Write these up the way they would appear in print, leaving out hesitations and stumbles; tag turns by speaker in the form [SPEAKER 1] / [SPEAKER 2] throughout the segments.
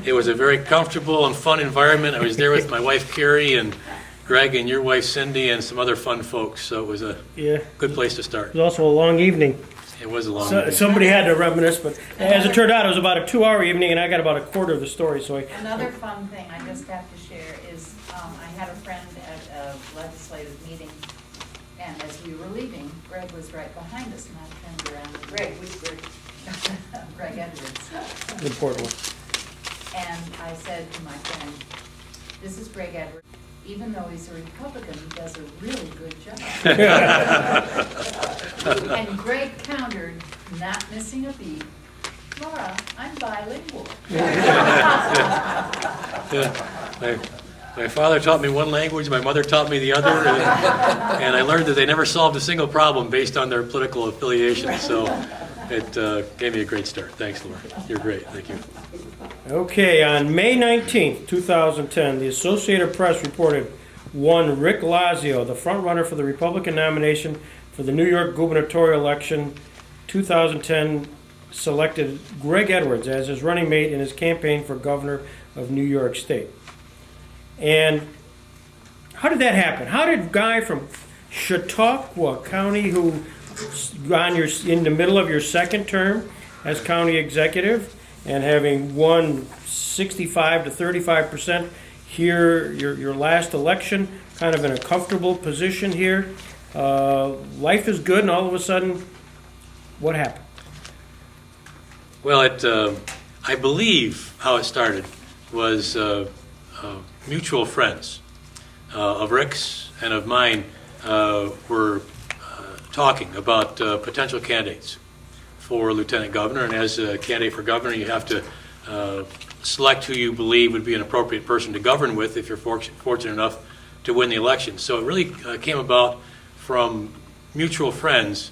[SPEAKER 1] It was a very comfortable and fun environment. I was there with my wife Carrie and Greg and your wife Cindy and some other fun folks. So it was a good place to start.
[SPEAKER 2] It was also a long evening.
[SPEAKER 1] It was a long evening.
[SPEAKER 2] Somebody had to reminisce, but as it turned out, it was about a 2-hour evening, and I got about a quarter of the story. So
[SPEAKER 3] Another fun thing I just have to share is I had a friend at a legislative meeting, and as we were leaving, Greg was right behind us, and I turned around and Greg, which Greg Edwards.
[SPEAKER 2] the important one.
[SPEAKER 3] And I said to my friend, this is Greg Edwards. Even though he's a Republican, he does a really good job. And Greg countered, not missing a beat, Laura, I'm bilingual.
[SPEAKER 1] My father taught me one language, my mother taught me the other, and I learned that they never solved a single problem based on their political affiliation. So it gave me a great start. Thanks, Laura. You're great. Thank you.
[SPEAKER 2] Okay, on May 19th, 2010, the Associated Press reported one Rick Lazio, the frontrunner for the Republican nomination for the New York gubernatorial election 2010, selected Greg Edwards as his running mate in his campaign for governor of New York State. And how did that happen? How did a guy from Chautauqua County, who in the middle of your second term as county executive, and having won 65 to 35% here, your last election, kind of in a comfortable position here. Life is good, and all of a sudden, what happened?
[SPEAKER 1] Well, I believe how it started was mutual friends of Rick's and of mine were talking about potential candidates for lieutenant governor, and as a candidate for governor, you have to select who you believe would be an appropriate person to govern with if you're fortunate enough to win the election. So it really came about from mutual friends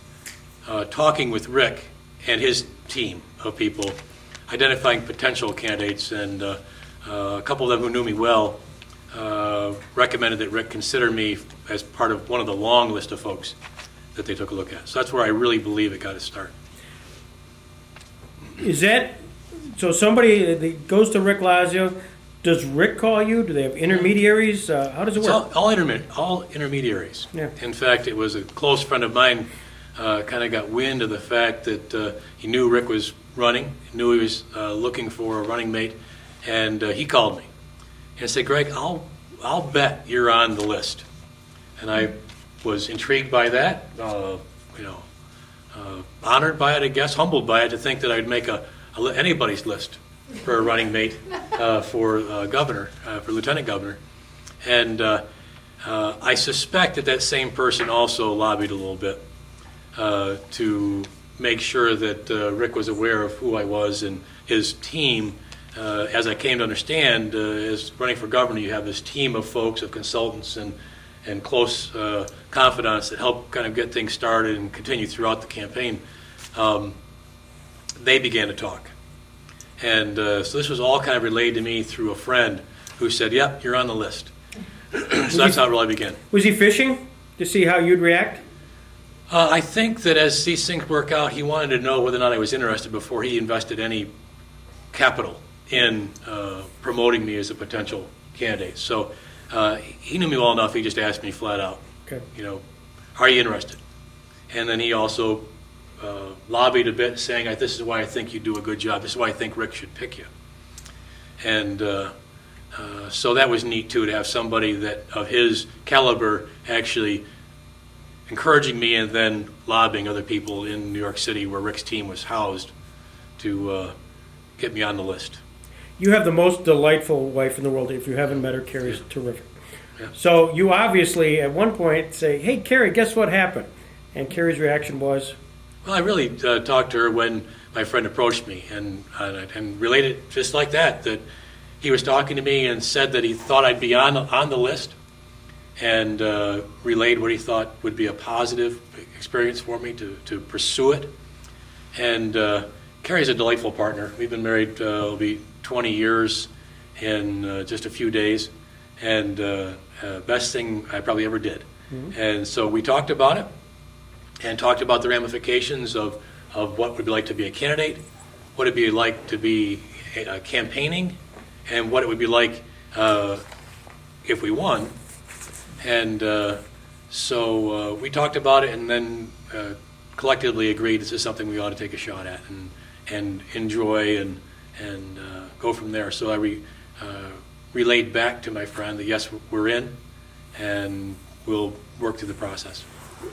[SPEAKER 1] talking with Rick and his team of people, identifying potential candidates, and a couple of them who knew me well recommended that Rick consider me as part of one of the long list of folks that they took a look at. So that's where I really believe it got its start.
[SPEAKER 2] Is that, so somebody that goes to Rick Lazio, does Rick call you? Do they have intermediaries? How does it work?
[SPEAKER 1] All intermediaries.
[SPEAKER 2] Yeah.
[SPEAKER 1] In fact, it was a close friend of mine kind of got wind of the fact that he knew Rick was running, knew he was looking for a running mate, and he called me and said, Greg, I'll bet you're on the list. And I was intrigued by that, honored by it, I guess, humbled by it, to think that I'd make anybody's list for a running mate for governor, for lieutenant governor. And I suspect that same person also lobbied a little bit to make sure that Rick was aware of who I was, and his team. As I came to understand, as running for governor, you have this team of folks, of consultants and close confidants that help kind of get things started and continue throughout the campaign. They began to talk. And so this was all kind of relayed to me through a friend who said, yep, you're on the list. So that's how it really began.
[SPEAKER 2] Was he fishing to see how you'd react?
[SPEAKER 1] I think that as these things work out, he wanted to know whether or not I was interested before he invested any capital in promoting me as a potential candidate. So he knew me well enough, he just asked me flat out,
[SPEAKER 2] Okay.
[SPEAKER 1] Are you interested? And then he also lobbied a bit, saying, this is why I think you do a good job, this is why I think Rick should pick you. And so that was neat too, to have somebody that of his caliber actually encouraging me and then lobbying other people in New York City where Rick's team was housed to get me on the list.
[SPEAKER 2] You have the most delightful wife in the world. If you haven't met her, Carrie's terrific.
[SPEAKER 1] Yeah.
[SPEAKER 2] So you obviously at one point say, hey, Carrie, guess what happened? And Carrie's reaction was?
[SPEAKER 1] Well, I really talked to her when my friend approached me and related just like that he was talking to me and said that he thought I'd be on the list, and relayed what he thought would be a positive experience for me to pursue it. And Carrie's a delightful partner. We've been married, it'll be 20 years in just a few days, and best thing I probably ever did. Mm-hmm. And so we talked about it and talked about the ramifications of what it would be like to be a candidate, what it'd be like to be campaigning and what it would be like if we won. And so we talked about it, and then collectively agreed this is something we ought to take a shot at and enjoy and go from there. So I relayed back to my friend that yes, we're in, and we'll work through the process.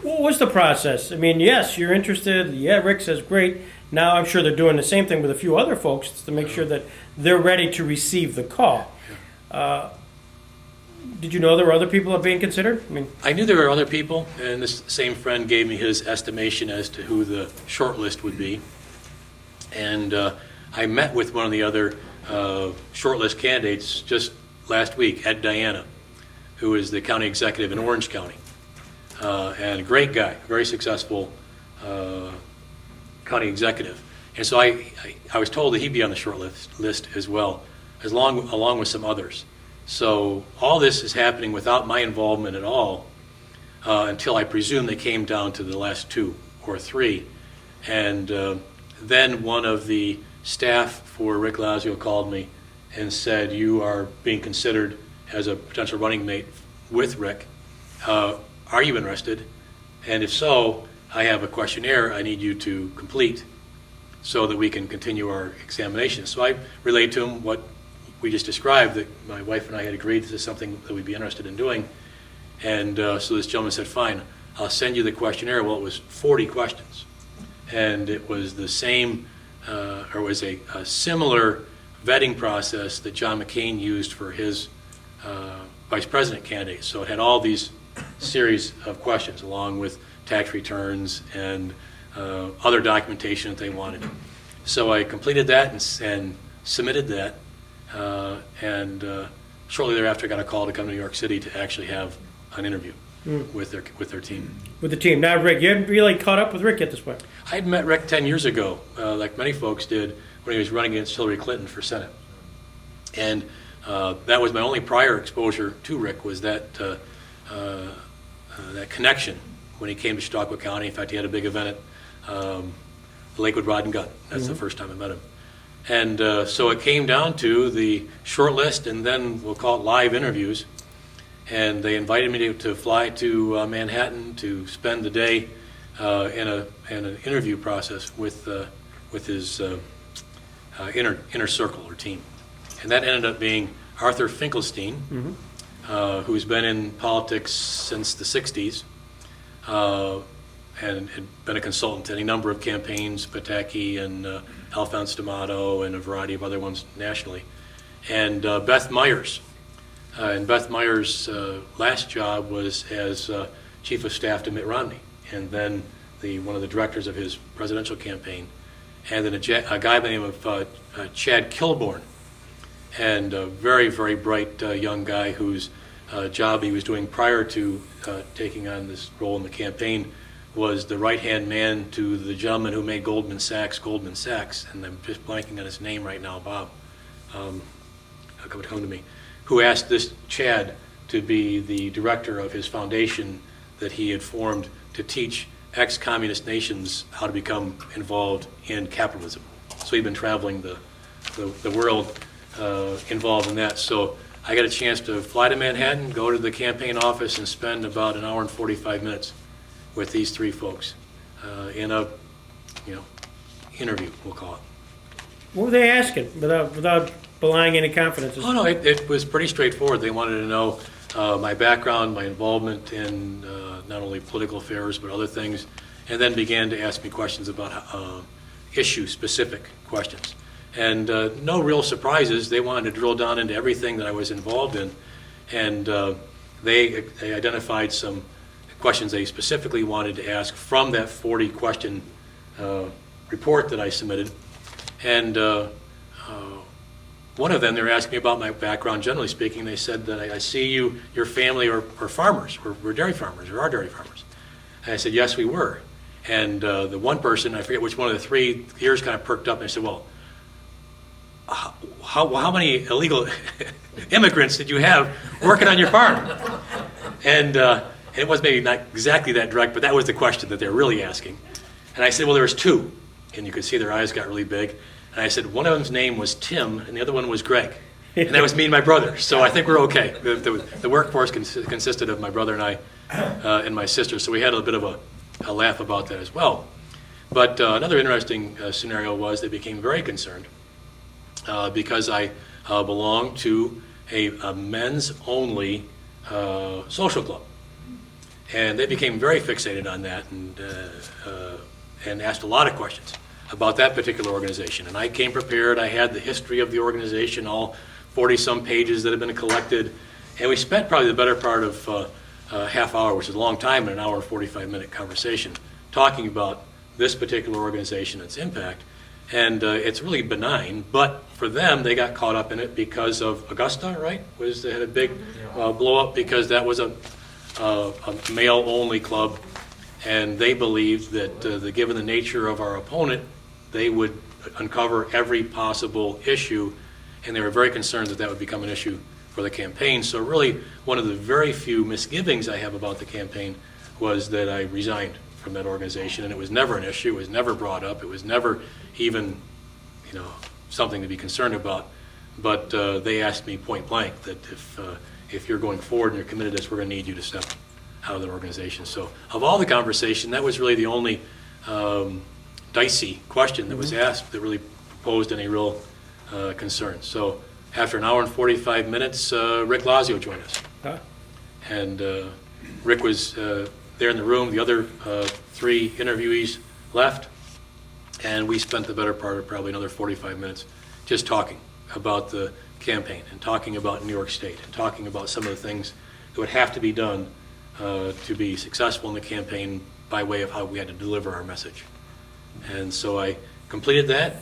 [SPEAKER 2] What was the process? I mean, yes, you're interested. Yeah, Rick says great. Now I'm sure they're doing the same thing with a few other folks to make sure that they're ready to receive the call. Did you know there were other people being considered?
[SPEAKER 1] I knew there were other people, and this same friend gave me his estimation as to who the short list would be. And I met with one of the other shortlist candidates just last week, Ed Diana, who is the county executive in Orange County. And a great guy, very successful county executive. And so I was told that he'd be on the short list as well, along with some others. So all this is happening without my involvement at all until I presume they came down to the last 2 or 3. And then one of the staff for Rick Lazio called me and said, you are being considered as a potential running mate with Rick. Are you interested? And if so, I have a questionnaire I need you to complete so that we can continue our examination. So I relayed to him what we just described, that my wife and I had agreed this is something that we'd be interested in doing. And so this gentleman said, fine, I'll send you the questionnaire. Well, it was 40 questions. And it was the same, or was a similar vetting process that John McCain used for his vice president candidate. So it had all these series of questions along with tax returns and other documentation that they wanted. So I completed that and submitted that. And shortly thereafter, I got a call to come to New York City to actually have an interview with their team.
[SPEAKER 2] With the team. Now, Rick, you hadn't really caught up with Rick at this point.
[SPEAKER 1] I had met Rick 10 years ago, like many folks did, when he was running against Hillary Clinton for Senate. And that was my only prior exposure to Rick, was that connection when he came to Chautauqua County. In fact, he had a big event at the Lakewood Rod and Gun. That's the first time I met him. And so it came down to the short list, and then we'll call it live interviews. And they invited me to fly to Manhattan to spend the day in an interview process with his inner circle or team. And that ended up being Arthur Finkelstein, who's been in politics since the 60s and had been a consultant to any number of campaigns, Pataki and Alphonse D'Amato and a variety of other ones nationally. And Beth Myers. And Beth Myers' last job was as chief of staff to Mitt Romney, and then one of the directors of his presidential campaign. And then a guy by the name of Chad Kilborn, and a very, very bright young guy whose job he was doing prior to taking on this role in the campaign was the right-hand man to the gentleman who made Goldman Sachs, and I'm just blanking on his name right now, Bob. How come it come to me? Who asked this Chad to be the director of his foundation that he had formed to teach ex-communist nations how to become involved in capitalism. So he'd been traveling the world involved in that. So I got a chance to fly to Manhattan, go to the campaign office, and spend about an hour and 45 minutes with these 3 folks in a interview, we'll call it.
[SPEAKER 2] What were they asking without belying any confidence?
[SPEAKER 1] Oh, no, it was pretty straightforward. They wanted to know my background, my involvement in not only political affairs but other things, and then began to ask me questions about issue-specific questions. And no real surprises. They wanted to drill down into everything that I was involved in, and they identified some questions they specifically wanted to ask from that 40-question report that I submitted. And one of them, they were asking me about my background, generally speaking. They said that I see your family are farmers, we're dairy farmers, or are dairy farmers. And I said, yes, we were. And the one person, I forget which one of the 3, ears kind of perked up, and I said, well, how many illegal immigrants did you have working on your farm? And it was maybe not exactly that direct, but that was the question that they were really asking. And I said, well, there was 2. And you could see their eyes got really big. And I said, one of them's name was Tim, and the other one was Greg. And that was me and my brother, so I think we're okay. The workforce consisted of my brother and I and my sister, so we had a bit of a laugh about that as well. But another interesting scenario was they became very concerned because I belong to a men's-only social club. And they became very fixated on that and asked a lot of questions about that particular organization. And I came prepared. I had the history of the organization, all 40-some pages that had been collected. And we spent probably the better part of a half hour, which is a long time, in an hour and 45-minute conversation, talking about this particular organization, its impact. And it's really benign, but for them, they got caught up in it because of Augusta, right? They had a big blow up because that was a male-only club, and they believed that given the nature of our opponent, they would uncover every possible issue, and they were very concerned that that would become an issue for the campaign. So really, one of the very few misgivings I have about the campaign was that I resigned from that organization, and it was never an issue. It was never brought up. It was never even, something to be concerned about. But they asked me point blank that if you're going forward and you're committed to this, we're going to need you to step out of the organization. So of all the conversation, that was really the only dicey question that was asked that really posed any real concern. So after an hour and 45 minutes, Rick Lazio joined us.
[SPEAKER 2] Huh?
[SPEAKER 1] And Rick was there in the room. The other 3 interviewees left. And we spent the better part of probably another 45 minutes just talking about the campaign and talking about New York State and talking about some of the things that would have to be done to be successful in the campaign by way of how we had to deliver our message. And so I completed that,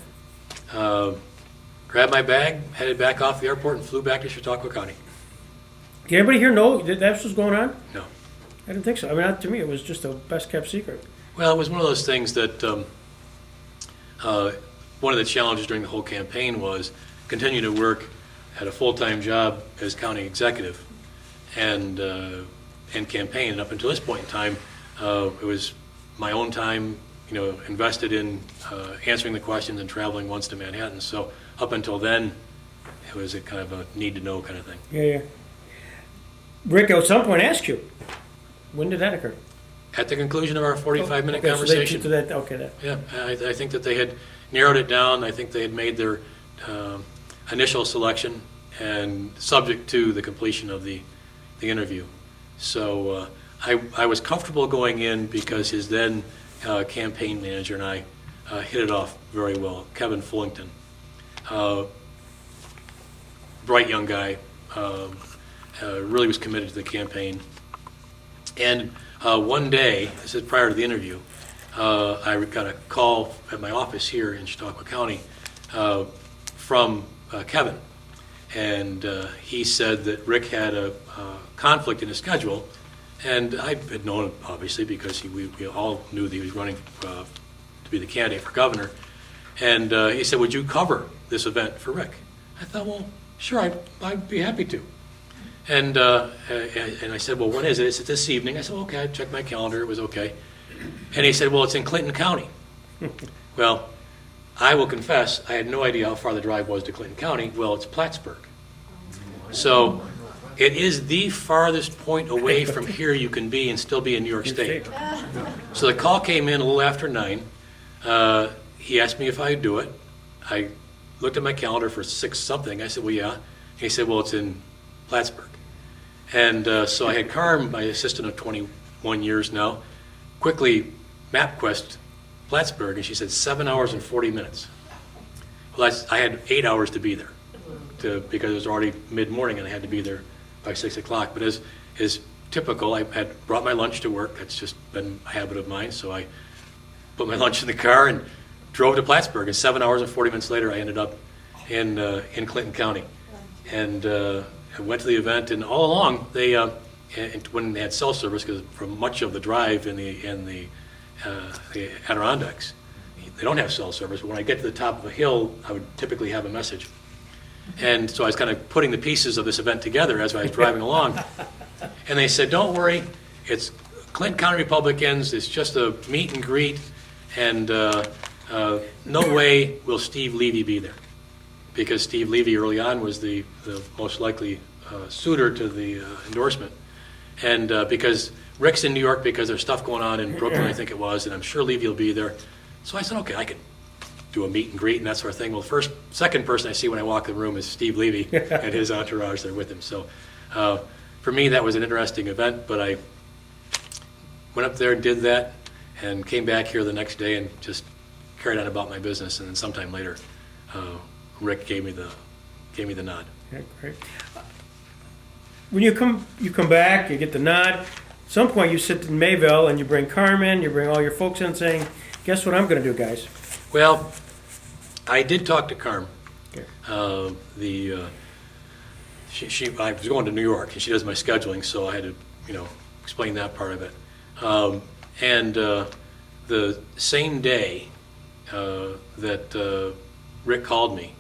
[SPEAKER 1] grabbed my bag, headed back off the airport, and flew back to Chautauqua County.
[SPEAKER 2] Did everybody here know that that's what's going on?
[SPEAKER 1] No.
[SPEAKER 2] I didn't think so. I mean, to me, it was just a best-kept secret.
[SPEAKER 1] Well, it was one of those things that one of the challenges during the whole campaign was continue to work at a full-time job as county executive and campaign. And up until this point in time, it was my own time, invested in answering the questions and traveling once to Manhattan. So up until then, it was a kind of a need-to-know kind of thing.
[SPEAKER 2] Yeah. Rick, at some point, asked you, when did that occur?
[SPEAKER 1] At the conclusion of our 45-minute
[SPEAKER 2] Okay,
[SPEAKER 1] conversation.
[SPEAKER 2] Yeah.
[SPEAKER 1] I think that they had narrowed it down. I think they had made their initial selection and subject to the completion of the interview. So I was comfortable going in because his then campaign manager and I hit it off very well. Kevin Fullington, bright young guy, really was committed to the campaign. And one day, this is prior to the interview, I got a call at my office here in Chautauqua County from Kevin. And he said that Rick had a conflict in his schedule. And I had known it, obviously, because we all knew that he was running to be the candidate for governor. And he said, would you cover this event for Rick? I thought, well, sure, I'd be happy to. And I said, well, when is it? It's this evening. I said, okay, I checked my calendar. It was okay. And he said, well, it's in Clinton County. Well, I will confess, I had no idea how far the drive was to Clinton County. Well, it's Plattsburgh. So it is the farthest point away from here you can be and still be in New York State. So the call came in a little after 9. He asked me if I'd do it. I looked at my calendar for 6-something. I said, well, yeah. He said, well, it's in Plattsburgh. And so I had Carm, my assistant of 21 years now, quickly MapQuest Plattsburgh, and she said 7 hours and 40 minutes. Well, I had 8 hours to be there because it was already mid-morning and I had to be there by 6 o'clock. But as is typical, I had brought my lunch to work. That's just been a habit of mine. So I put my lunch in the car and drove to Plattsburgh. And 7 hours and 40 minutes later, I ended up in Clinton County. And I went to the event, and all along, they when they had cell service, because for much of the drive in the Adirondacks, they don't have cell service. But when I get to the top of a hill, I would typically have a message. And so I was kind of putting the pieces of this event together as I was driving along. And they said, don't worry, it's Clinton County Republicans, it's just a meet and greet, and no way will Steve Levy be there. because Steve Levy early on was the most likely suitor to the endorsement. And because Rick's in New York because there's stuff going on in Brooklyn, I think it was, and I'm sure Levy will be there. So I said, okay, I could do a meet and greet and that sort of thing. Well, second person I see when I walk in the room is Steve Levy and his entourage there with him. So for me, that was an interesting event, but I went up there and did that and came back here the next day and just carried on about my business. And then sometime later, Rick gave me the nod.
[SPEAKER 2] Okay, great. When you come back, you get the nod. At some point, you sit in Mayville and you bring Carmen, you bring all your folks in, saying, "Guess what I'm going to do, guys?"
[SPEAKER 1] Well, I did talk to Carm.
[SPEAKER 2] Okay.
[SPEAKER 1] I was going to New York, and she does my scheduling, so I had to, explain that part of it. And the same day that Rick called me,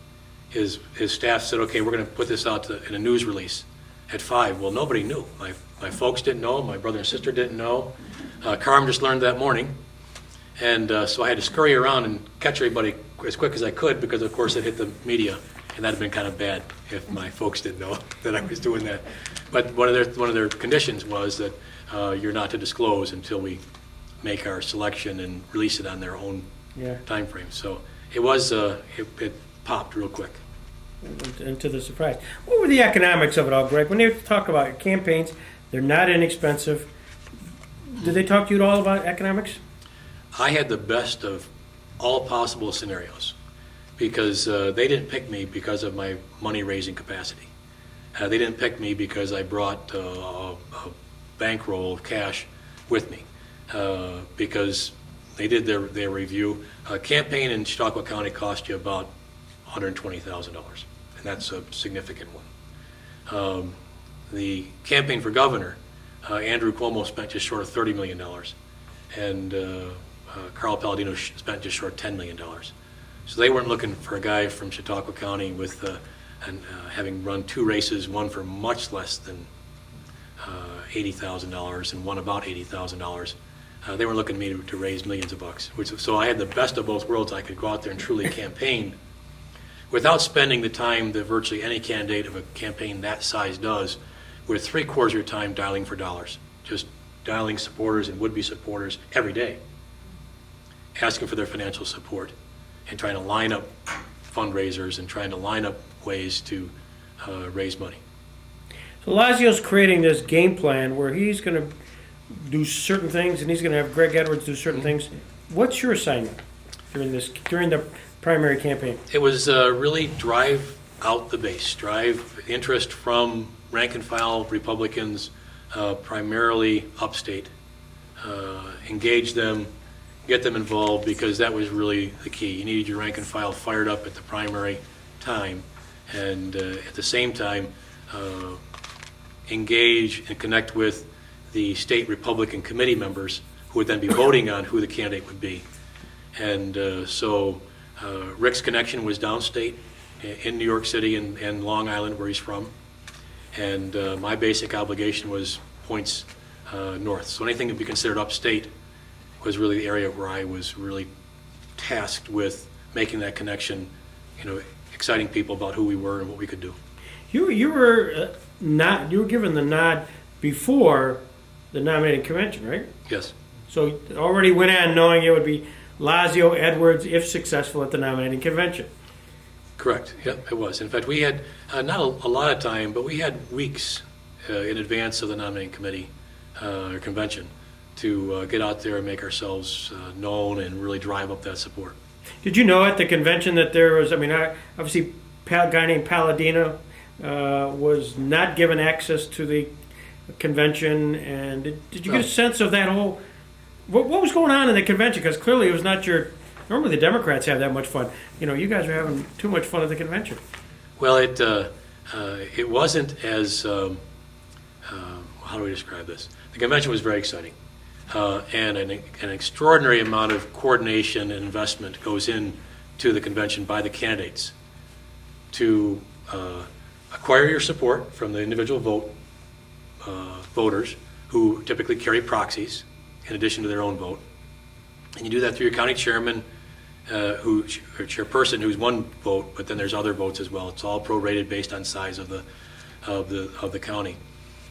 [SPEAKER 1] his staff said, "Okay, we're going to put this out in a news release at 5." Well, nobody knew. My folks didn't know. My brother and sister didn't know. Carm just learned that morning. And so I had to scurry around and catch everybody as quick as I could because, of course, it hit the media, and that would have been kind of bad if my folks didn't know that I was doing that. But one of their conditions was that you're not to disclose until we make our selection and release it on their own time frame. So it was it popped real quick.
[SPEAKER 2] And to the surprise, what were the economics of it all, Greg? When they talk about campaigns, they're not inexpensive. Did they talk to you at all about economics?
[SPEAKER 1] I had the best of all possible scenarios because they didn't pick me because of my money-raising capacity. They didn't pick me because I brought a bankroll of cash with me because they did their review. A campaign in Chautauqua County cost you about $120,000, and that's a significant one. The campaign for governor, Andrew Cuomo spent just short of $30 million, and Carl Palladino spent just short of $10 million. So they weren't looking for a guy from Chautauqua County with having run 2 races, one for much less than $80,000 and one about $80,000. They weren't looking at me to raise millions of bucks. So I had the best of both worlds. I could go out there and truly campaign without spending the time that virtually any candidate of a campaign that size does, with 3/4 of your time dialing for dollars, just dialing supporters and would-be supporters every day, asking for their financial support and trying to line up fundraisers and trying to line up ways to raise money.
[SPEAKER 2] So Lazio's creating this game plan where he's going to do certain things and he's going to have Greg Edwards do certain things. What's your assignment during the primary campaign?
[SPEAKER 1] It was really drive out the base, drive interest from rank and file Republicans, primarily upstate, engage them, get them involved, because that was really the key. You needed your rank and file fired up at the primary time, and at the same time engage and connect with the state Republican committee members who would then be voting on who the candidate would be. And so Rick's connection was downstate in New York City and Long Island, where he's from. And my basic obligation was points north. So anything that would be considered upstate was really the area where I was really tasked with making that connection, exciting people about who we were and what we could do.
[SPEAKER 2] You were given the nod before the nominating convention, right?
[SPEAKER 1] Yes.
[SPEAKER 2] So already went on knowing it would be Lazio Edwards if successful at the nominating convention.
[SPEAKER 1] Correct. Yep, it was. In fact, we had not a lot of time, but we had weeks in advance of the nominating committee or convention to get out there and make ourselves known and really drive up that support.
[SPEAKER 2] Did you know at the convention that there was, obviously a guy named Palladino was not given access to the convention, and did you get a sense of that whole, what was going on in the convention? Because clearly it was not normally the Democrats have that much fun. You guys are having too much fun at the convention.
[SPEAKER 1] Well, it wasn't as, how do we describe this? The convention was very exciting. And an extraordinary amount of coordination and investment goes into the convention by the candidates to acquire your support from the individual voters who typically carry proxies in addition to their own vote. And you do that through your county chairman or chairperson who's one vote, but then there's other votes as well. It's all prorated based on size of the county.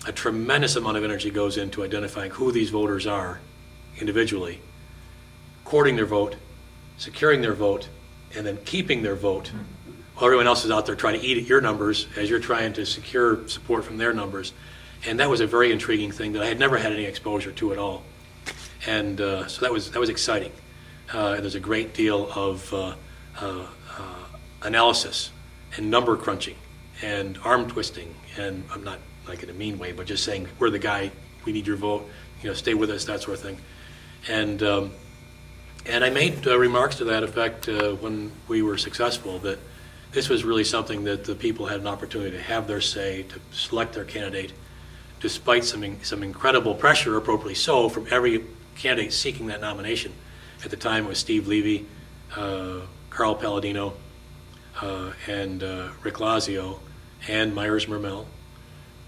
[SPEAKER 1] A tremendous amount of energy goes into identifying who these voters are individually, recording their vote, securing their vote, and then keeping their vote while everyone else is out there trying to eat at your numbers as you're trying to secure support from their numbers. And that was a very intriguing thing that I had never had any exposure to at all. And so that was exciting. There's a great deal of analysis and number crunching and arm twisting, and I'm not like in a mean way, but just saying, we're the guy, we need your vote, stay with us, that sort of thing. And I made remarks to that effect when we were successful, that this was really something that the people had an opportunity to have their say, to select their candidate, despite some incredible pressure, appropriately so, from every candidate seeking that nomination. At the time it was Steve Levy, Carl Palladino, and Rick Lazio, and Myers Mermel,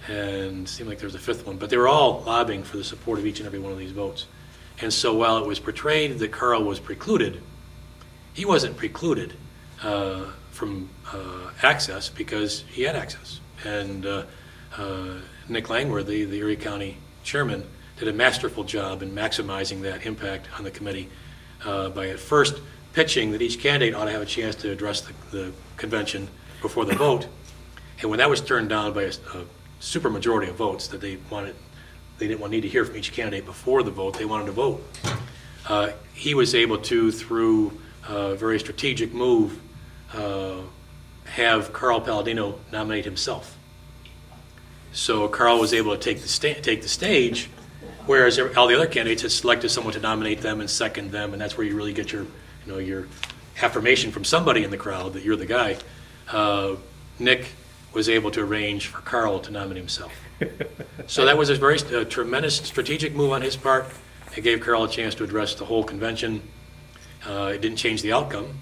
[SPEAKER 1] and it seemed like there was a fifth one, but they were all lobbying for the support of each and every one of these votes. And so while it was portrayed that Carl was precluded, he wasn't precluded from access, because he had access. And Nick Langworthy, the Erie County chairman, did a masterful job in maximizing that impact on the committee by at first pitching that each candidate ought to have a chance to address the convention before the vote. And when that was turned down by a super majority of votes, that they didn't need to hear from each candidate before the vote, they wanted to vote. He was able to, through a very strategic move, have Carl Palladino nominate himself. So Carl was able to take the stage, whereas all the other candidates had selected someone to nominate them and second them, and that's where you really get your affirmation from somebody in the crowd that you're the guy. Nick was able to arrange for Carl to nominate himself. So that was a very tremendous strategic move on his part. It gave Carl a chance to address the whole convention. It didn't change the outcome.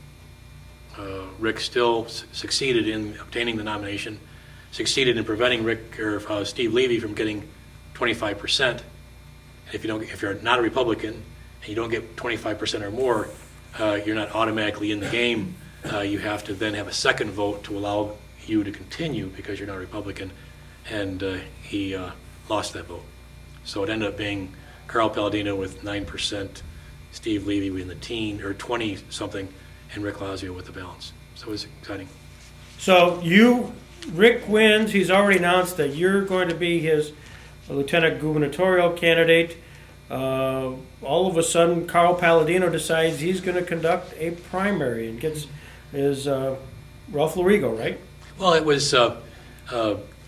[SPEAKER 1] Rick still succeeded in obtaining the nomination, succeeded in preventing Steve Levy from getting 25%. If you're not a Republican and you don't get 25% or more, you're not automatically in the game. You have to then have a second vote to allow you to continue because you're not a Republican, and he lost that vote. So it ended up being Carl Palladino with 9%, Steve Levy in the 20-something, and Rick Lazio with the balance. So it was exciting.
[SPEAKER 2] So Rick wins. He's already announced that you're going to be his lieutenant gubernatorial candidate. All of a sudden, Carl Palladino decides he's going to conduct a primary and gets his Ralph Lorigo, right?
[SPEAKER 1] Well, it was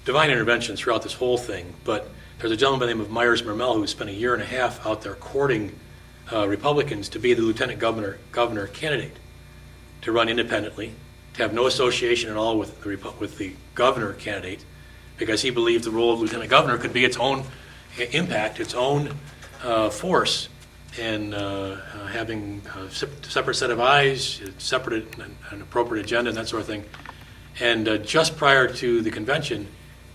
[SPEAKER 1] divine intervention throughout this whole thing, but there's a gentleman by the name of Myers Mermel who spent a year and a half out there courting Republicans to be the lieutenant governor candidate, to run independently, to have no association at all with the governor candidate, because he believed the role of lieutenant governor could be its own impact, its own force, in having a separate set of eyes, separate and appropriate agenda, and that sort of thing. And just prior to the convention,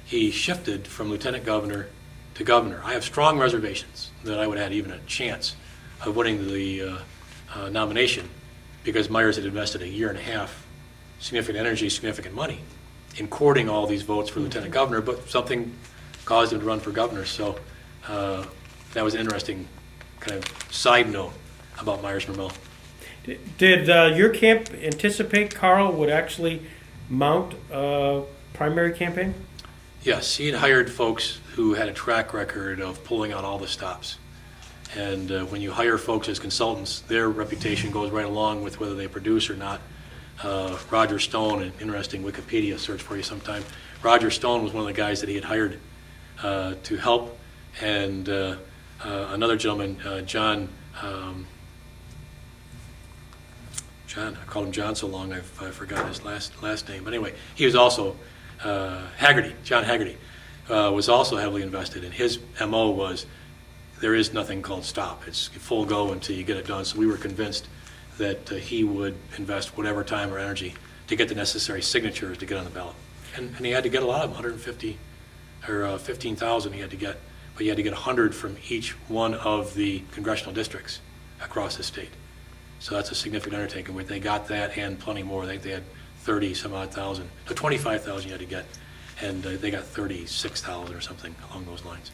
[SPEAKER 1] he shifted from lieutenant governor to governor. I have strong reservations that I would have had even a chance of winning the nomination, because Myers had invested a year and a half, significant energy, significant money, in courting all these votes for lieutenant governor, but something caused him to run for governor. So that was an interesting kind of side note about Myers Mermel.
[SPEAKER 2] Did your camp anticipate Carl would actually mount a primary campaign?
[SPEAKER 1] Yes, he had hired folks who had a track record of pulling out all the stops. And when you hire folks as consultants, their reputation goes right along with whether they produce or not. Roger Stone, an interesting Wikipedia search for you sometime. Roger Stone was one of the guys that he had hired to help, and another gentleman, John, I called him John so long I forgot his last name. But anyway, he was also John Haggerty was also heavily invested, and his MO was there is nothing called stop. It's full go until you get it done. So we were convinced that he would invest whatever time or energy to get the necessary signatures to get on the ballot. And he had to get a lot of them, 150 or 15,000 he had to get, but he had to get 100 from each one of the congressional districts across the state. So that's a significant undertaking. But they got that and plenty more. I think they had 30 some odd thousand, no, 25,000 you had to get, and they got 36,000 or something along those lines.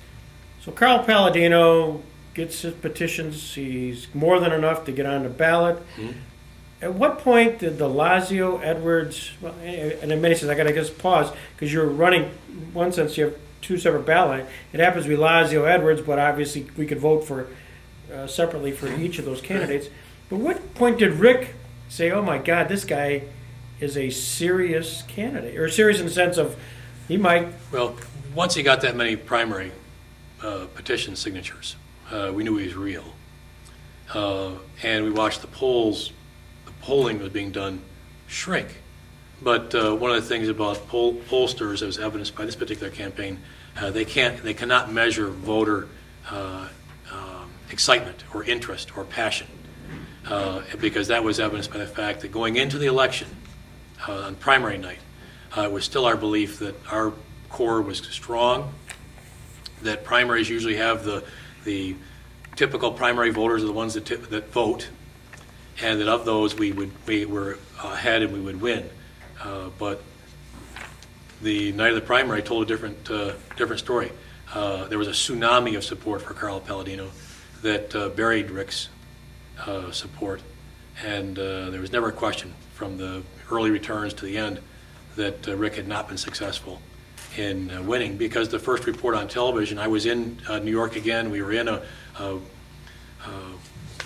[SPEAKER 2] So Carl Palladino gets his petitions. He's more than enough to get on the ballot.
[SPEAKER 1] Mhm.
[SPEAKER 2] At what point did the Lazio, Edwards, well, and in many senses, I got to just pause because you're running, in one sense, you have two separate ballots. It happens to be Lazio, Edwards, but obviously we could vote for separately for each of those candidates. But what point did Rick say, oh my God, this guy is a serious candidate? Or serious in the sense of he might.
[SPEAKER 1] Well, once he got that many primary petition signatures, we knew he was real. And we watched the polling that was being done shrink. But one of the things about pollsters, as evidenced by this particular campaign, they cannot measure voter excitement or interest or passion, because that was evidenced by the fact that going into the election on primary night, it was still our belief that our core was strong, that primaries usually have the typical primary voters are the ones that vote, and that of those we were ahead and we would win. But the night of the primary told a different story. There was a tsunami of support for Carl Palladino that buried Rick's support, and there was never a question from the early returns to the end that Rick had not been successful in winning, because the first report on television, I was in New York again. We were in a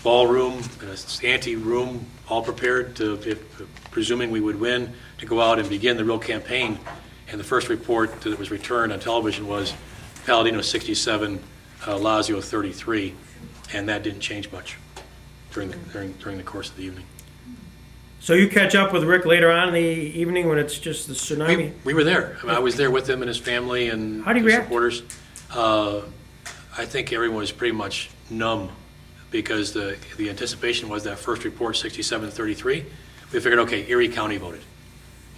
[SPEAKER 1] ballroom, an ante room, all prepared to, presuming we would win, to go out and begin the real campaign. And the first report that was returned on television was Palladino 67, Lazio 33, and that didn't change much during the course of the evening.
[SPEAKER 2] So you catch up with Rick later on in the evening when it's just the tsunami?
[SPEAKER 1] We were there. I mean, I was there with him and his family and
[SPEAKER 2] How do you
[SPEAKER 1] his
[SPEAKER 2] react?
[SPEAKER 1] supporters. I think everyone was pretty much numb, because the anticipation was that first report, 67-33. We figured, okay, Erie County voted.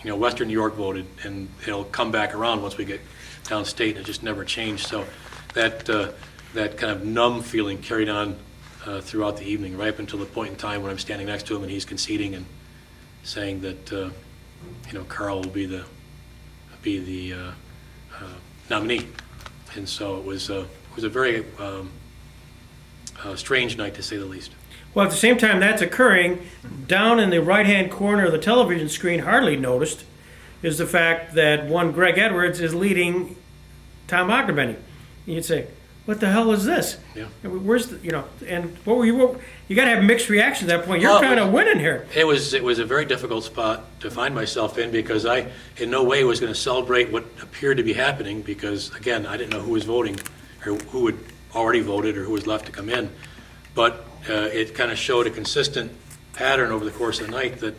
[SPEAKER 1] Western New York voted, and it'll come back around once we get downstate, and it just never changed. So that kind of numb feeling carried on throughout the evening, right up until the point in time when I'm standing next to him and he's conceding and saying that Carl will be the nominee. And so it was a very strange night, to say the least.
[SPEAKER 2] Well, at the same time that's occurring, down in the right-hand corner of the television screen, hardly noticed, is the fact that one Greg Edwards is leading Tom Ogdenbenny. You'd say, what the hell is this?
[SPEAKER 1] Yeah.
[SPEAKER 2] Where's the, and what were you got to have mixed reactions at that point. You're kind of winning here.
[SPEAKER 1] It was a very difficult spot to find myself in, because I in no way was going to celebrate what appeared to be happening, because, again, I didn't know who was voting or who had already voted or who was left to come in. But it kind of showed a consistent pattern over the course of the night that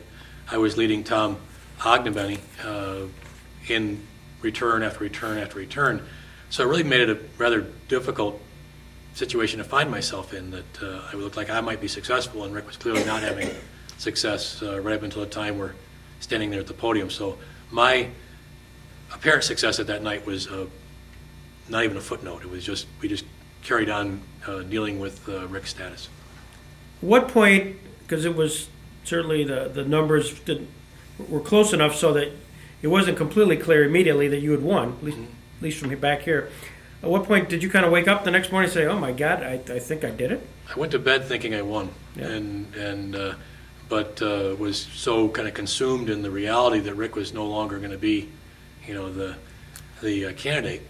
[SPEAKER 1] I was leading Tom Ogdenbenny in return after return after return. So it really made it a rather difficult situation to find myself in, that I looked like I might be successful, and Rick was clearly not having success right up until the time we're standing there at the podium. So my apparent success at that night was not even a footnote. It was just, we just carried on dealing with Rick's status.
[SPEAKER 2] What point, because it was certainly the numbers were close enough so that it wasn't completely clear immediately that you had won, at least from back here. At what point did you kind of wake up the next morning and say, oh my God, I think I did it?
[SPEAKER 1] I went to bed thinking I won,
[SPEAKER 2] Yeah.
[SPEAKER 1] but was so kind of consumed in the reality that Rick was no longer going to be, the candidate,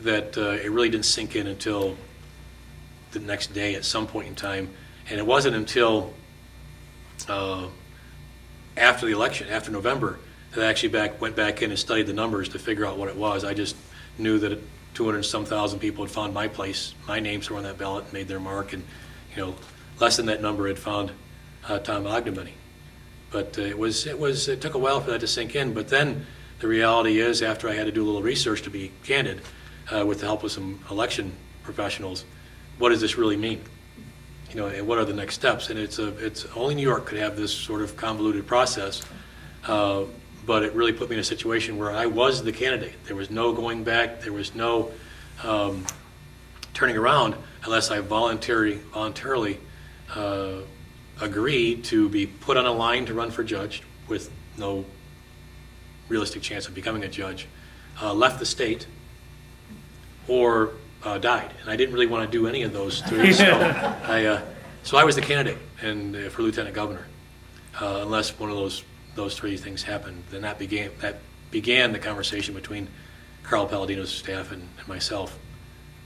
[SPEAKER 1] that it really didn't sink in until the next day at some point in time. And it wasn't until after the election, after November, that I actually went back in and studied the numbers to figure out what it was. I just knew that 200-some thousand people had found my place, my name somewhere on that ballot, and made their mark, and less than that number had found Tom Ogdenbenny. But it took a while for that to sink in. But then the reality is, after I had to do a little research, to be candid, with the help of some election professionals, what does this really mean? And what are the next steps? And it's only New York could have this sort of convoluted process. But it really put me in a situation where I was the candidate. There was no going back. There was no turning around unless I voluntarily agree to be put on a line to run for judge with no realistic chance of becoming a judge, left the state, or died. And I didn't really want to do any of those three, so I was the candidate and for lieutenant governor, unless one of those three things happened. Then that began the conversation between Carl Palladino's staff and myself.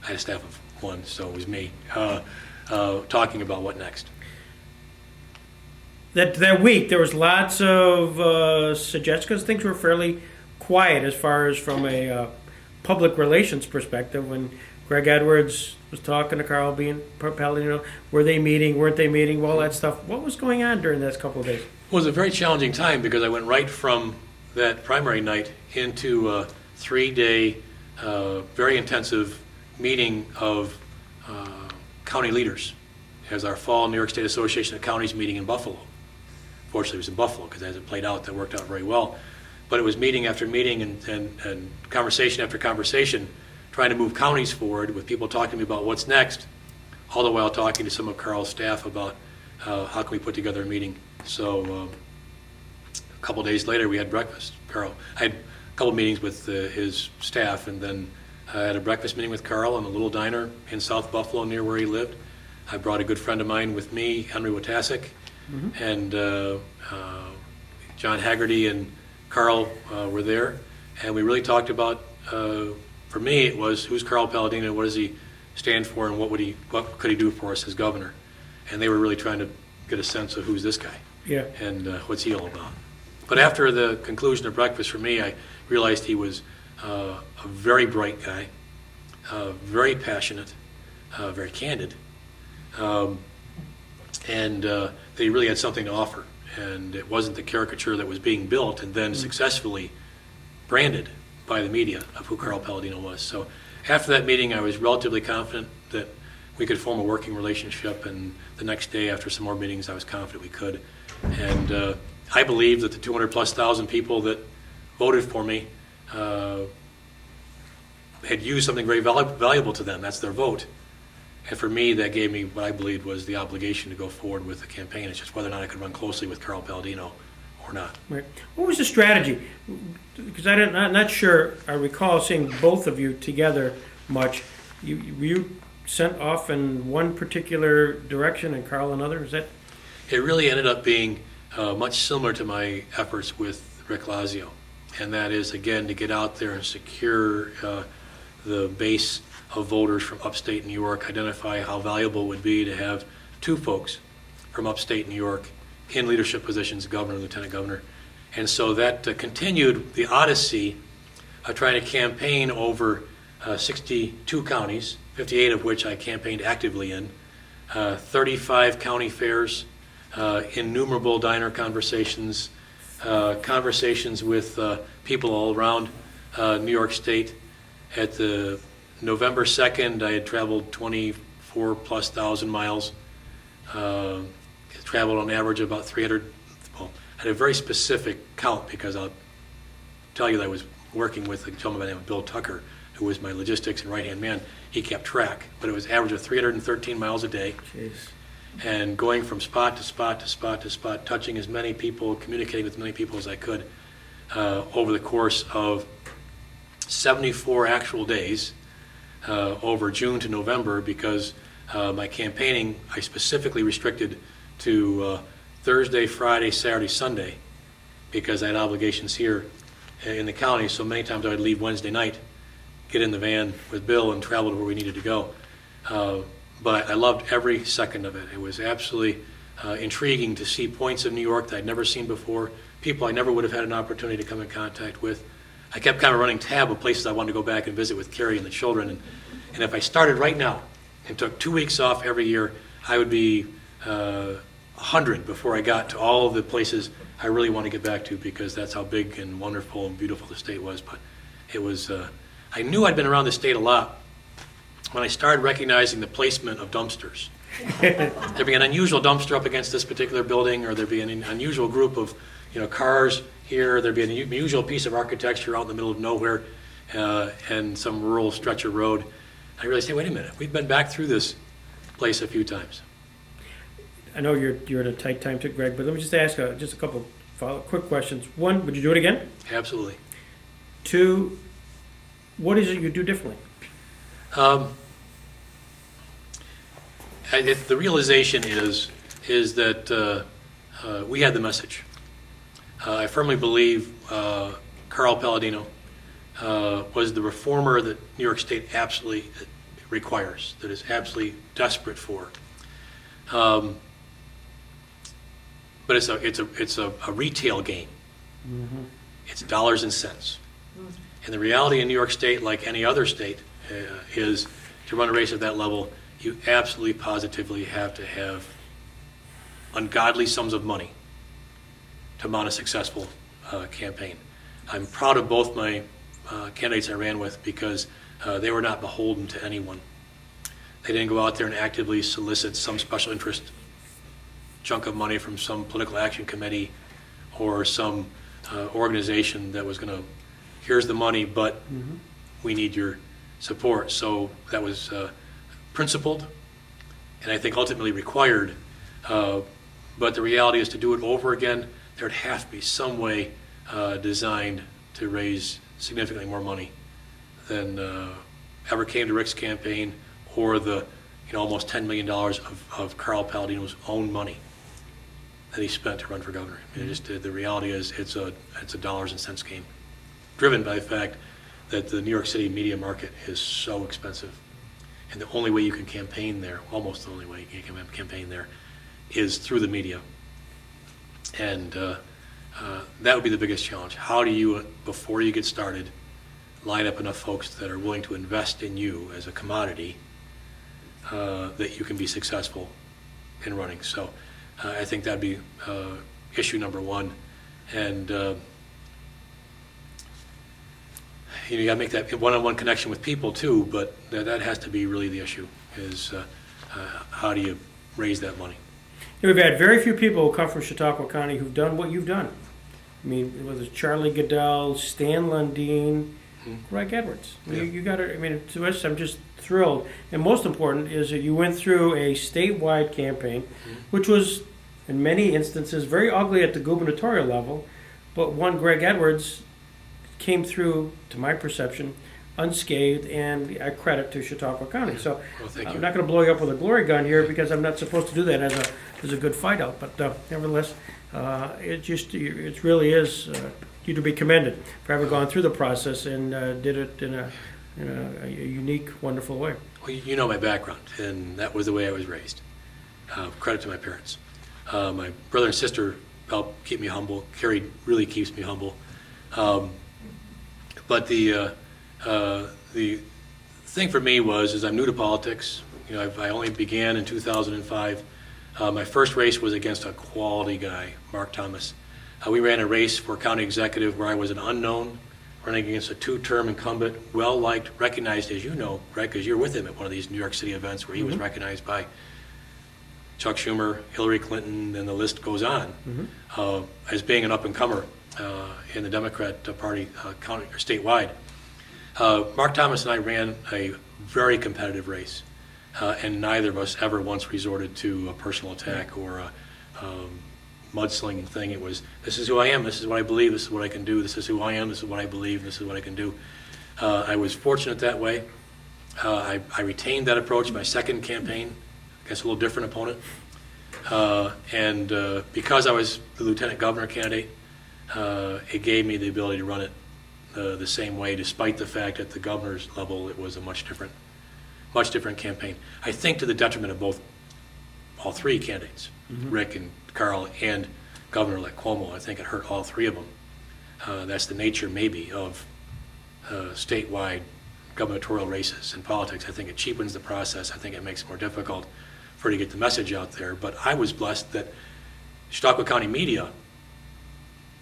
[SPEAKER 1] I had a staff of one, so it was me, talking about what next.
[SPEAKER 2] That week, there was lots of suggestions, because things were fairly quiet as far as from a public relations perspective. When Greg Edwards was talking to Carl Palladino, were they meeting, weren't they meeting, all that stuff. What was going on during those couple of days?
[SPEAKER 1] It was a very challenging time because I went right from that primary night into a 3-day, very intensive meeting of county leaders as our fall New York State Association of Counties meeting in Buffalo. Fortunately, it was in Buffalo because as it played out, that worked out very well. But it was meeting after meeting and conversation after conversation, trying to move counties forward with people talking to me about what's next, all the while talking to some of Carl's staff about how can we put together a meeting. So a couple of days later, we had breakfast. I had a couple of meetings with his staff, and then I had a breakfast meeting with Carl in a little diner in South Buffalo near where he lived. I brought a good friend of mine with me, Henry Watasek, and John Haggerty and Carl were there, and we really talked about, for me, it was who's Carl Palladino, what does he stand for, and what could he do for us as governor? And they were really trying to get a sense of who's this guy, and what's he all about. But after the conclusion of breakfast, for me, I realized he was a very bright guy, very passionate, very candid, and that he really had something to offer. And it wasn't the caricature that was being built and then successfully branded by the media of who Carl Palladino was. So after that meeting, I was relatively confident that we could form a working relationship, and the next day after some more meetings, I was confident we could. And I believe that the 200,000+ people that voted for me had used something very valuable to them. That's their vote. And for me, that gave me what I believed was the obligation to go forward with the campaign. It's just whether or not I could run closely with Carl Palladino or not.
[SPEAKER 2] Right. What was the strategy? Because I'm not sure I recall seeing both of you together much. Were you sent off in one particular direction and Carl another? Is that?
[SPEAKER 1] It really ended up being much similar to my efforts with Rick Lazio. And that is, again, to get out there and secure the base of voters from upstate New York, identify how valuable it would be to have two folks from upstate New York in leadership positions, governor and lieutenant governor. And so that continued the odyssey of trying to campaign over 62 counties, 58 of which I campaigned actively in, 35 county fairs, innumerable diner conversations, conversations with people all around New York State. At the November 2nd, I had traveled 24,000+ miles, traveled on average about 300, well, I had a very specific count because I'll tell you that I was working with a gentleman by the name of Bill Tucker, who was my logistics and right-hand man. He kept track, but it was average of 313 miles a day.
[SPEAKER 2] Jeez.
[SPEAKER 1] And going from spot to spot to spot to spot, touching as many people, communicating with as many people as I could over the course of 74 actual days over June to November, because my campaigning I specifically restricted to Thursday, Friday, Saturday, Sunday, because I had obligations here in the county. So many times I would leave Wednesday night, get in the van with Bill and travel to where we needed to go. But I loved every second of it. It was absolutely intriguing to see points of New York that I'd never seen before, people I never would have had an opportunity to come in contact with. I kept kind of running tab of places I wanted to go back and visit with Carrie and the children. And if I started right now and took 2 weeks off every year, I would be 100 before I got to all of the places I really want to get back to, because that's how big and wonderful and beautiful the state was. But it was, I knew I'd been around the state a lot when I started recognizing the placement of dumpsters. There'd be an unusual dumpster up against this particular building, or there'd be an unusual group of cars here, there'd be an unusual piece of architecture out in the middle of nowhere and some rural stretch of road. I realized, hey, wait a minute, we've been back through this place a few times.
[SPEAKER 2] I know you're at a tight time too, Greg, but let me just ask just a couple quick questions. One, would you do it again?
[SPEAKER 1] Absolutely.
[SPEAKER 2] Two, what is it you do differently?
[SPEAKER 1] The realization is that we had the message. I firmly believe Carl Palladino was the reformer that New York State absolutely requires, that is absolutely desperate for. But it's a retail game.
[SPEAKER 2] Mm-hmm.
[SPEAKER 1] It's dollars and cents. And the reality in New York State, like any other state, is to run a race at that level, you absolutely positively have to have ungodly sums of money to mount a successful campaign. I'm proud of both my candidates I ran with because they were not beholden to anyone. They didn't go out there and actively solicit some special interest chunk of money from some political action committee or some organization that was going to, here's the money, but we need your support. So that was principled and I think ultimately required. But the reality is to do it over again, there'd have to be some way designed to raise significantly more money than ever came to Rick's campaign or the almost $10 million of Carl Palladino's own money that he spent to run for governor. I mean, the reality is it's a dollars and cents game, driven by the fact that the New York City media market is so expensive. And the only way you can campaign there, almost the only way you can campaign there, is through the media. And that would be the biggest challenge. How do you, before you get started, line up enough folks that are willing to invest in you as a commodity that you can be successful in running? So I think that'd be issue number one. And you got to make that one-on-one connection with people too, but that has to be really the issue, is how do you raise that money?
[SPEAKER 2] We've had very few people who come from Chautauqua County who've done what you've done. I mean, whether it's Charlie Goodell, Stan Lundeen, Greg Edwards.
[SPEAKER 1] Yeah.
[SPEAKER 2] You got to, I mean, to us, I'm just thrilled. And most important is that you went through a statewide campaign, which was, in many instances, very ugly at the gubernatorial level, but one Greg Edwards came through, to my perception, unscathed, and I credit to Chautauqua County. So
[SPEAKER 1] Well, thank
[SPEAKER 2] I'm
[SPEAKER 1] you.
[SPEAKER 2] not going to blow you up with a glory gun here because I'm not supposed to do that as a good fight out. But nevertheless, it really is you to be commended for having gone through the process and did it in a unique, wonderful way.
[SPEAKER 1] Well, you know my background, and that was the way I was raised. Credit to my parents. My brother and sister helped keep me humble. Carrie really keeps me humble. But the thing for me is I'm new to politics. I only began in 2005. My first race was against a quality guy, Mark Thomas. We ran a race for county executive where I was an unknown, running against a two-term incumbent, well-liked, recognized, as you know, Greg, because you're with him at one of these New York City events where he was recognized by Chuck Schumer, Hillary Clinton, and the list goes on, as being an up-and-comer in the Democrat Party county or statewide. Mark Thomas and I ran a very competitive race, and neither of us ever once resorted to a personal attack or a mudslinging thing. It was, this is who I am, this is what I believe, this is what I can do, this is who I am, this is what I believe, this is what I can do. I was fortunate that way. I retained that approach my second campaign against a little different opponent. And because I was the Lieutenant Governor candidate, it gave me the ability to run it the same way, despite the fact at the governor's level it was a much different campaign. I think to the detriment of all three candidates, Rick and Carl and Governor-elect Cuomo. I think it hurt all three of them. That's the nature maybe of statewide gubernatorial races in politics. I think it cheapens the process. I think it makes it more difficult for you to get the message out there. But I was blessed that Chautauqua County media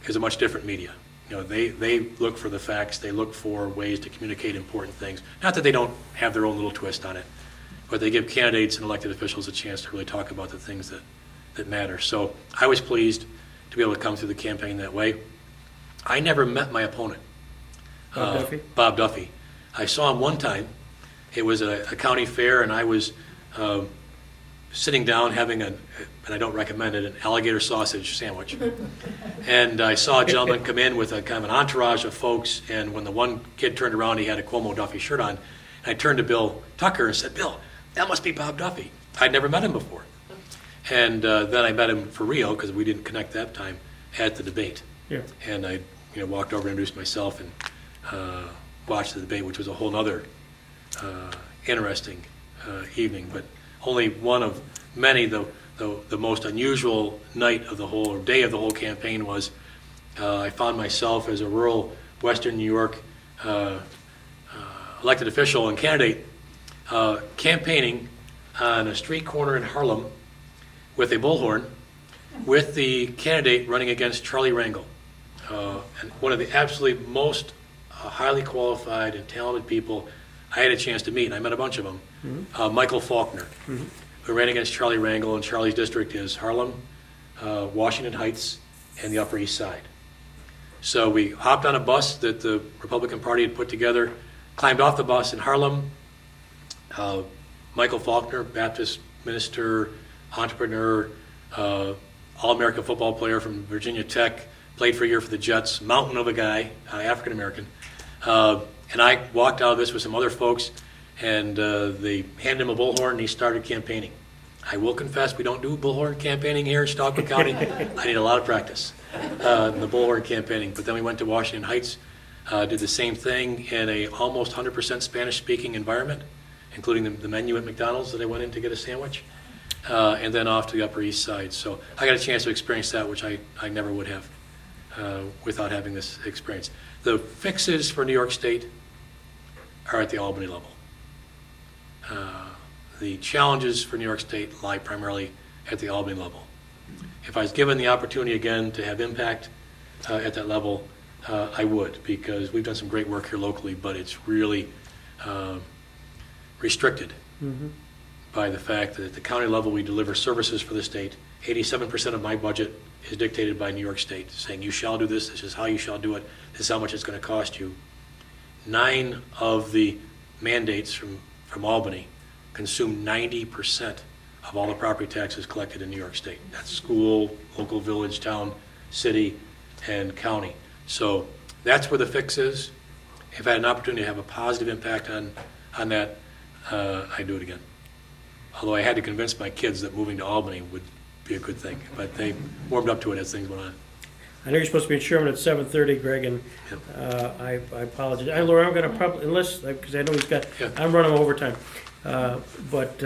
[SPEAKER 1] is a much different media. They look for the facts. They look for ways to communicate important things. Not that they don't have their own little twist on it, but they give candidates and elected officials a chance to really talk about the things that matter. So I was pleased to be able to come through the campaign that way. I never met my opponent, Bob Duffy. I saw him one time. It was a county fair, and I was sitting down having and I don't recommend it, an alligator sausage sandwich. And I saw a gentleman come in with a kind of an entourage of folks, and when the one kid turned around, he had a Cuomo Duffy shirt on. And I turned to Bill Tucker and said, "Bill, that must be Bob Duffy." I'd never met him before. And then I met him for real, because we didn't connect that time, at the debate.
[SPEAKER 2] Yeah.
[SPEAKER 1] And I walked over and introduced myself and watched the debate, which was a whole nother interesting evening, but only one of many. The most unusual night of the whole, or day of the whole campaign was I found myself as a rural Western New York elected official and candidate campaigning on a street corner in Harlem with a bullhorn with the candidate running against Charlie Rangel, and one of the absolutely most highly qualified and talented people I had a chance to meet, and I met a bunch of them. Michael Faulkner, who ran against Charlie Rangel, and Charlie's district is Harlem, Washington Heights, and the Upper East Side. So we hopped on a bus that the Republican Party had put together, climbed off the bus in Harlem. Michael Faulkner, Baptist minister, entrepreneur, All-American football player from Virginia Tech, played for a year for the Jets, mountain of a guy, African-American. And I walked out of this with some other folks, and they handed him a bullhorn, and he started campaigning. I will confess, we don't do bullhorn campaigning here in Chautauqua County. I need a lot of practice in the bullhorn campaigning. But then we went to Washington Heights, did the same thing in a almost 100% Spanish-speaking environment, including the menu at McDonald's that I went in to get a sandwich, and then off to the Upper East Side. So I got a chance to experience that, which I never would have without having this experience. The fixes for New York State are at the Albany level. The challenges for New York State lie primarily at the Albany level. If I was given the opportunity again to have impact at that level, I would, because we've done some great work here locally, but it's really restricted by the fact that at the county level we deliver services for the state. 87% of my budget is dictated by New York State, saying you shall do this, this is how you shall do it, this is how much it's going to cost you. 9 of the mandates from Albany consume 90% of all the property taxes collected in New York State. That's school, local village, town, city, and county. So that's where the fix is. If I had an opportunity to have a positive impact on that, I'd do it again. Although I had to convince my kids that moving to Albany would be a good thing, but they warmed up to it as things went on.
[SPEAKER 2] I know you're supposed to be in Sherman at 7:30, Greg, and I apologize. Laura, I'm going to probably, unless, because I know he's got, I'm running overtime, but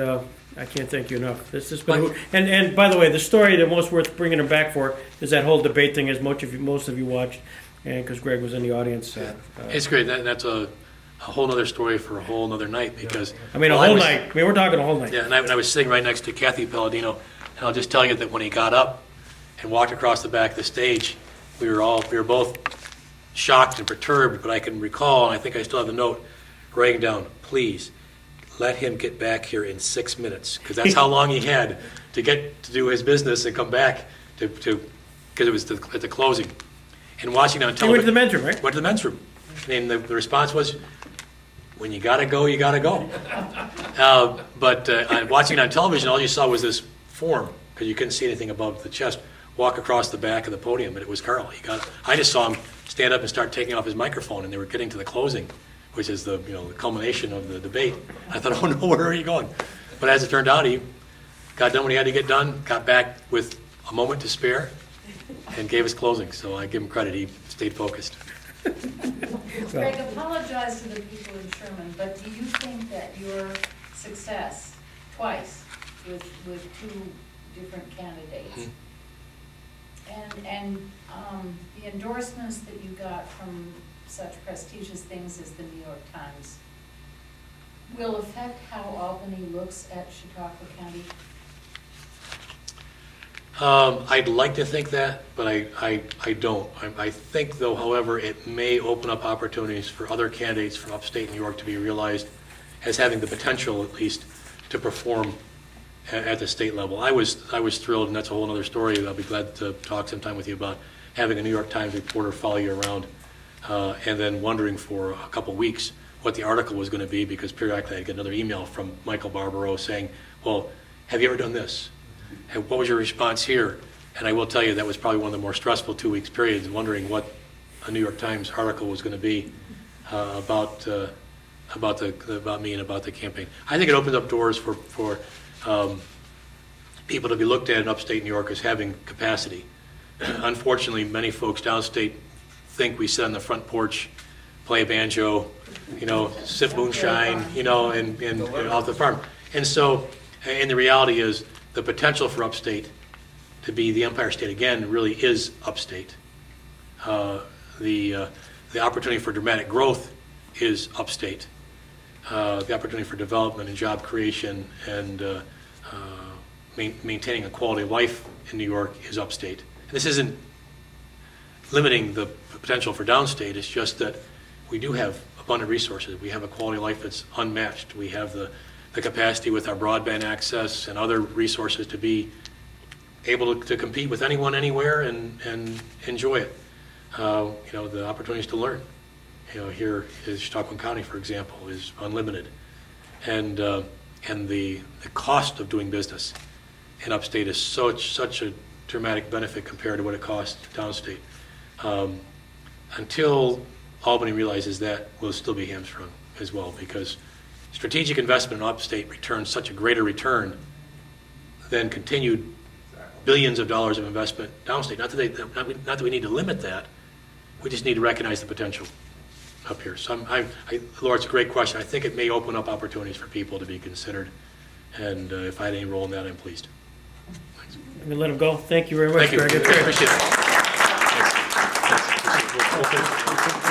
[SPEAKER 2] I can't thank you enough. This has been, and by the way, the story that most worth bringing him back for is that whole debate thing, as most of you watched, and because Greg was in the audience.
[SPEAKER 1] It's great. That's a whole other story for a whole other night, because
[SPEAKER 2] I mean, a whole night. I mean, we're talking a whole night.
[SPEAKER 1] Yeah, and I was sitting right next to Kathy Palladino, and I'll just tell you that when he got up and walked across the back of the stage, we were both shocked and perturbed, but I can recall, and I think I still have the note, writing down, please let him get back here in 6 minutes, because that's how long he had to get to do his business and come back to because it was at the closing. And watching on television.
[SPEAKER 2] He went to the men's room, right?
[SPEAKER 1] Went to the men's room. And the response was, when you gotta go, you gotta go. But watching on television, all you saw was this form, because you couldn't see anything above the chest, walk across the back of the podium, and it was Carl. I just saw him stand up and start taking off his microphone, and they were getting to the closing, which is the culmination of the debate. I thought, oh no, where are you going? But as it turned out, he got done what he had to get done, got back with a moment to spare, and gave his closing. So I give him credit. He stayed focused.
[SPEAKER 3] Greg, apologize to the people in Sherman, but do you think that your success twice with 2 different candidates and the endorsements that you got from such prestigious things as the New York Times will affect how Albany looks at Chautauqua County?
[SPEAKER 1] I'd like to think that, but I don't. I think, though, however, it may open up opportunities for other candidates from upstate New York to be realized as having the potential, at least, to perform at the state level. I was thrilled, and that's a whole other story. I'll be glad to talk sometime with you about having a New York Times reporter follow you around, and then wondering for a couple weeks what the article was going to be, because periodically I'd get another email from Michael Barbaro saying, well, have you ever done this? And what was your response here? And I will tell you, that was probably one of the more stressful 2 weeks periods, wondering what a New York Times article was going to be about me and about the campaign. I think it opens up doors for people to be looked at in upstate New York as having capacity. Unfortunately, many folks downstate think we sit on the front porch, play a banjo, sip moonshine, and off the farm. And so, and the reality is, the potential for upstate to be the Empire State again really is upstate. The opportunity for dramatic growth is upstate. The opportunity for development and job creation and maintaining a quality of life in New York is upstate. And this isn't limiting the potential for downstate, it's just that we do have abundant resources. We have a quality of life that's unmatched. We have the capacity with our broadband access and other resources to be able to compete with anyone, anywhere, and enjoy it. The opportunities to learn. Here is Chautauqua County, for example, is unlimited. And the cost of doing business in upstate is such a dramatic benefit compared to what it costs downstate. Until Albany realizes that, we'll still be hamstrung as well, because strategic investment in upstate returns such a greater return than continued billions of dollars of investment downstate. Not that we need to limit that, we just need to recognize the potential up here. So Laura, it's a great question. I think it may open up opportunities for people to be considered, and if I had any role in that, I'm pleased. Thanks.
[SPEAKER 2] I'm going to let him go. Thank you very much,
[SPEAKER 1] Thank you.
[SPEAKER 2] Greg.
[SPEAKER 1] Appreciate it. Thanks.